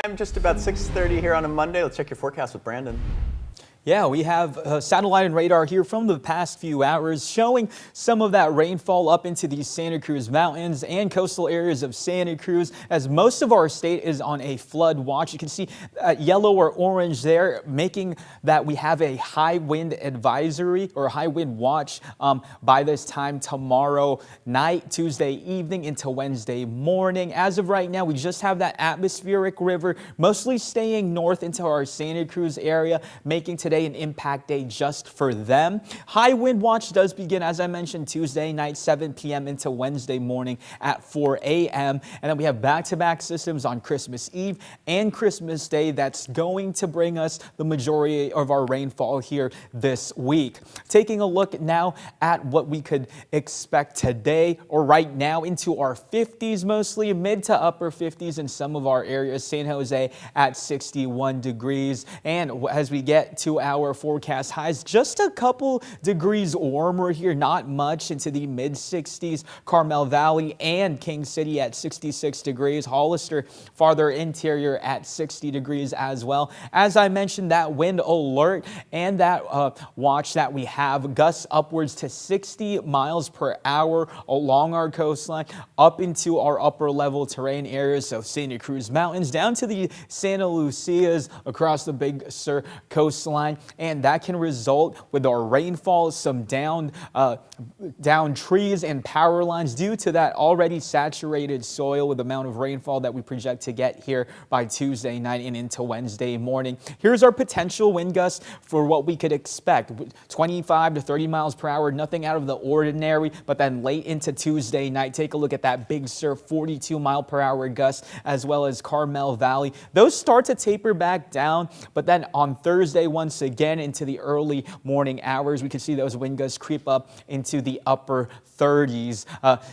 I'm just about 6:30 here on a Monday. Let's check your forecast with Brandon. Yeah, we have satellite and radar here from the past few hours showing some of that rainfall up into the Santa Cruz Mountains and coastal areas of Santa Cruz, as most of our state is on a flood watch. You can see yellow or orange there, making that we have a high wind advisory or high wind watch by this time tomorrow night, Tuesday evening into Wednesday morning. As of right now, we just have that atmospheric river mostly staying north into our Santa Cruz area, making today an impact day just for them. High wind watch does begin, as I mentioned, Tuesday night, 7 p.m. into Wednesday morning at 4 a.m. And then we have back-to-back systems on Christmas Eve and Christmas Day that's going to bring us the majority of our rainfall here this week. Taking a look now at what we could expect today or right now into our 50s, mostly mid to upper 50s in some of our areas. San Jose at 61 degrees. And as we get to our forecast highs, just a couple degrees warmer here, not much, into the mid 60s. Carmel Valley and King City at 66 degrees. Hollister farther interior at 60 degrees as well. As I mentioned, that wind alert and that watch that we have, gusts upwards to 60 miles per hour along our coastline up into our upper level terrain areas, so Santa Cruz Mountains down to the Santa Lucias across the Big Sur coastline. And that can result with our rainfall, some down trees and power lines due to that already saturated soil with the amount of rainfall that we project to get here by Tuesday night and into Wednesday morning. Here's our potential wind gusts for what we could expect. 25 to 30 miles per hour, nothing out of the ordinary, but then late into Tuesday night, take a look at that Big Sur 42 mile per hour gust, as well as Carmel Valley. Those start to taper back down, but then on Thursday, once again into the early morning hours, we can see those wind gusts creep up into the upper 30s.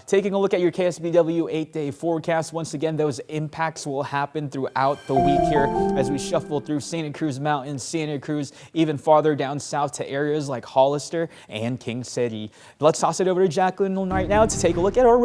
Taking a look at your KSBW 8-day forecast, once again, those impacts will happen throughout the week here as we shuffle through Santa Cruz Mountains, Santa Cruz, even farther down south to areas like Hollister and King City. Let's toss it over to Jacqueline right now to take a look at our